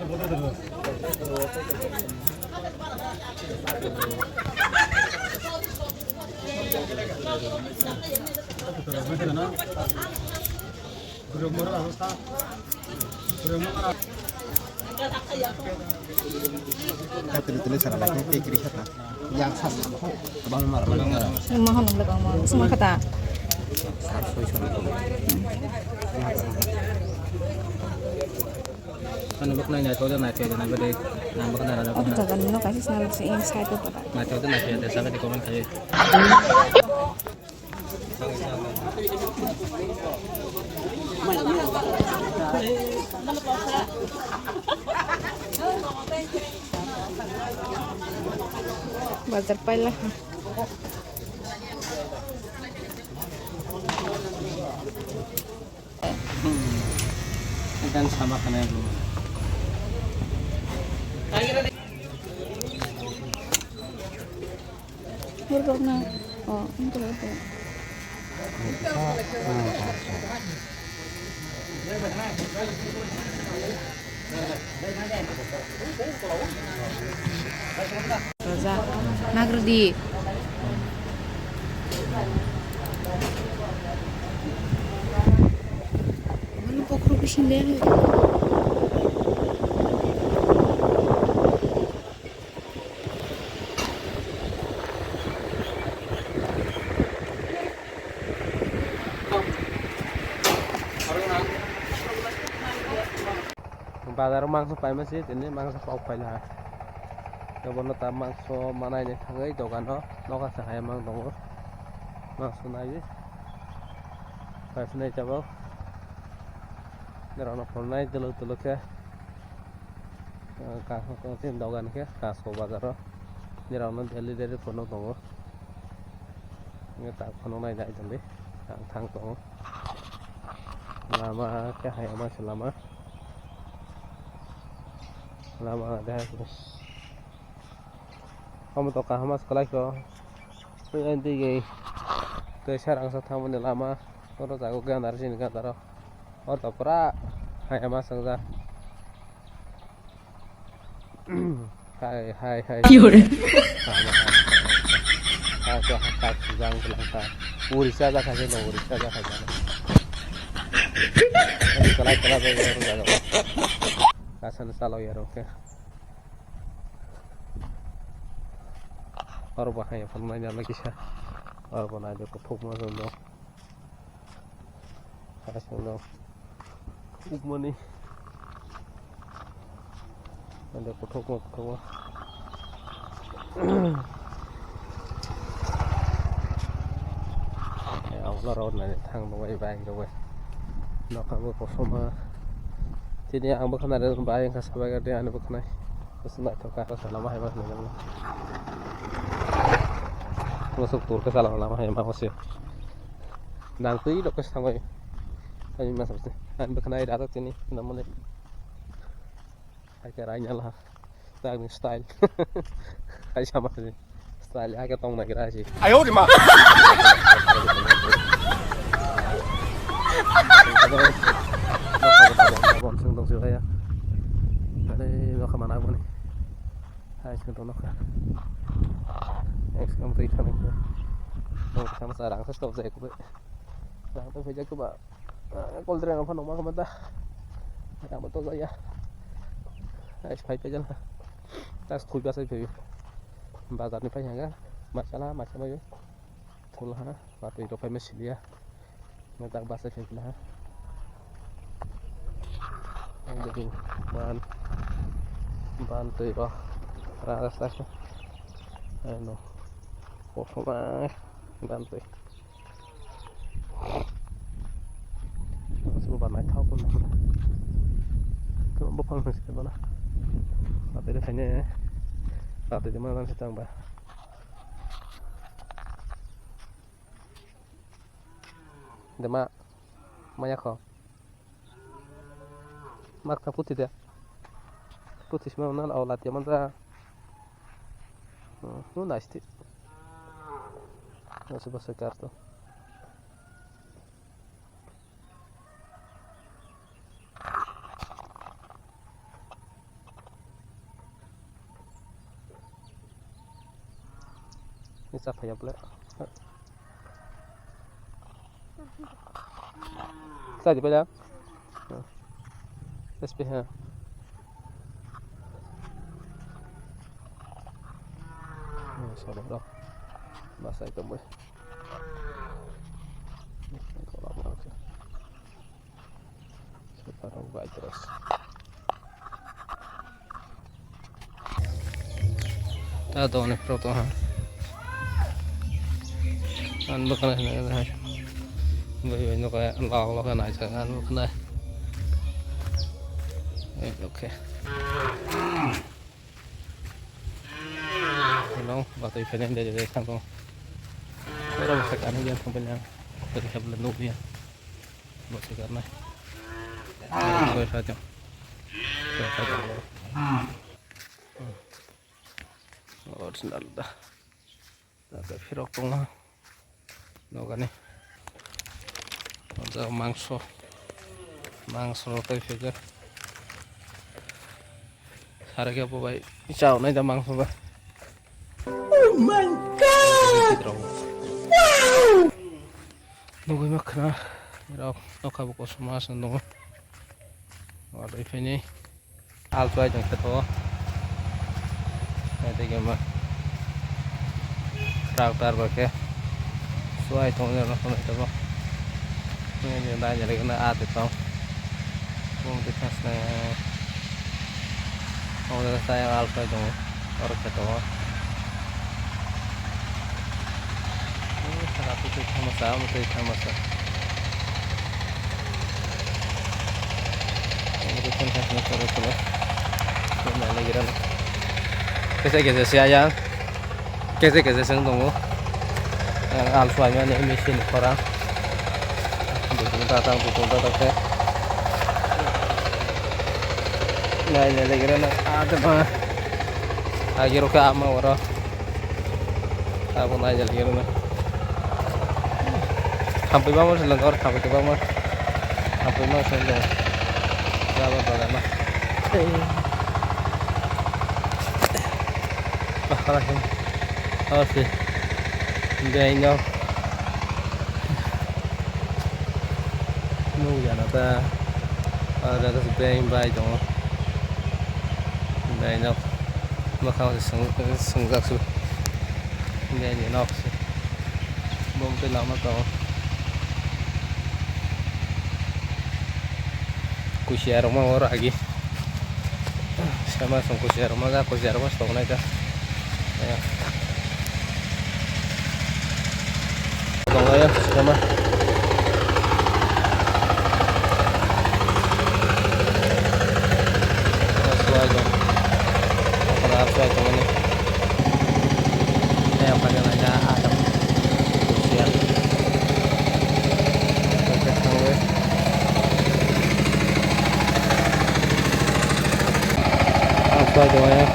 Tulis-tulis sana lagi kiri sana. Yang sana abang marah. Yung mahal ng lagang mo. Gusto mo kata? Ano ba na ito na ito na bade na ba na na Oh, tagal no kasi sinalog sa inside pa pa. na ito na ito sa di comment kayo Butterfly lah. kan sama kana yung Huruf na. Oh, ito ito. Rosa, nagrudi. Ano po kung hindi? bazar mangso paima sih ini mangso pau paila kebono ta mangso mana ini thangai dogano noka sahaya mang dongo mangso nai pasnai jabo nerono phonai dulu ke kaso ko tin dogan ke kaso bazaro nerono deli phono dongo ngeta phono nai dai jale thang dongo lama ke hayama selama lama ada terus kamu tahu kah mas sekolah kok nanti gay terserang setahun lama terus aku kan dari sini kan taruh oh tak pernah hai mas sangsa hai aku hakak sedang kelangka urisa dah kasih dong urisa dah kasih sekolah baru kasan salau ya oke और bahaya pernah jalan lagi sih और pernah ada kutuk masuk dong kasih dong ukmani ada kutuk ya Allah rawat nanti thang dong baik dong nak kamu kosong jadi ang bukan ada bayang kasabaga dia anu bukan terus nak tahu kah selama hebat memang masuk tur ke salah lama hebat masih nanti dok kesama ini mas betul an bukan ada atas ini namanya acaranya lah tag style kayak sama sih style agak tong nak kira sih Ayo di mana? bọn xương đồng sữa ya đây nó không ăn áo này hai xương đồng nó cả em thấy không được đâu sama sarang saya stop saya cũng sarang tuh saja coba kalau terang apa nomor kamu dah ada betul saya es phải aja lah tas khui biasa jadi bazar ni phải kan masalah macam apa thul ha batu itu phải mesin dia ngetak bahasa lah jadi bahan tuh itu rasa anu kosong banget bantu sebab naik kau pun itu bukan mesin mana tapi itu hanya tapi di mana sedang bah demak banyak kok marka putih dia putih semua nal awlat ya mana nice sih nggak sebesar kartu นี่สักขยับแล้วใส่ไปแล้วเอสพีฮะsau đó đâu mà xài cầm với có lắm nào chứ sẽ phát không vài terus ta tahu nih proto ha an bukan ini bây nó kayak lo kan aja kan bukan oke nó batu ikannya dari kantong orang sekarang dia sampai yang dari sebelum dulu ya buat sekarang gue saja oh sendal dah agak firok pun lah no kan nih ada mangso tapi juga harga apa baik jauh nih ada mangso bah. Oh my god! Wow! Nunggu makan, nak buka semua sendiri. Waduh ini alto aja kita. Nanti gimana? Traktor pakai, suai tongnya nak itu apa? Ini dah jadi kena ada tong. Mungkin khasnya, orang saya alto aja, orang kita. Satu itu sama ini kan khasnya terus lagi kan kese siayang kese sendung alfanya ini mesin orang datang ke nah ini lagi kan ada apa lagi roka ama orang apa nanya lagi kan sampai bawah selengkor sampai ke bawah sampai mau selengkor berapa banyak bah kalah sih oh sih đây nhau nu giờ nó ta ra cái bên bay trong đây nhau mà không thì sừng gạc xuống đây thì nó bông tới nào mà còn kusiar rumah orang lagi sama sama kusiar rumah setahun aja ya ya sama sesuai dong sesuai temen ini yang pakai nanya Adam kusiar apa doanya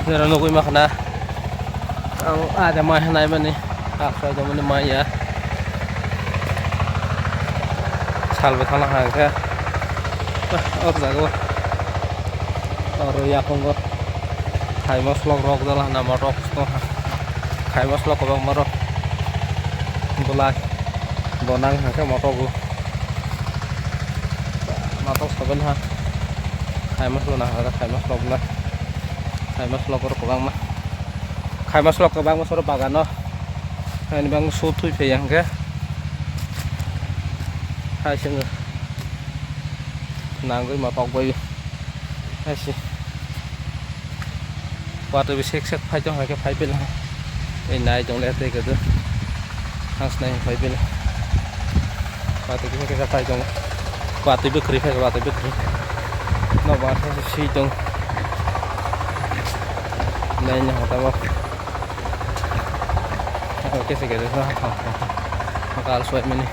Giờ nó mà khana ada mai này bên này phải cho mình mai ya salve thằng nào hàng thế ở ra cơ rồi ya không có khai mà slog rock đó là nằm rock đó khai mà slog có bằng rock bolak bonang hàng cái motor seven ha khai mà slog nào khai mà slog là khai mas lok ke bang mah khai mas lok ke bang mas bagan no ini bang sutu pe yang ke hai sing nang cái mà tóc bay hai si qua từ sek sek phai cho hai cái phai bên này trong lẽ đây cái hangsnai fai bele batu kita fai dong batu bekri fai batu bekri no batu si dong lainnya kata mau oke segitu lah makal suai ini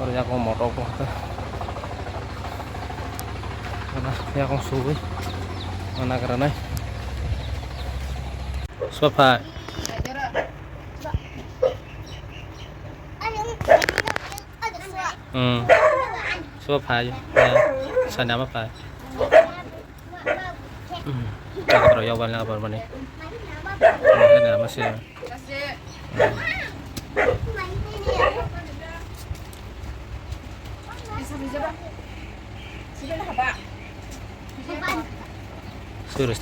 orangnya aku mau rokok karena ya aku suwi mana karena sofa sofa ya sana apa kita baru ya awalnya apa mana ini masih suruh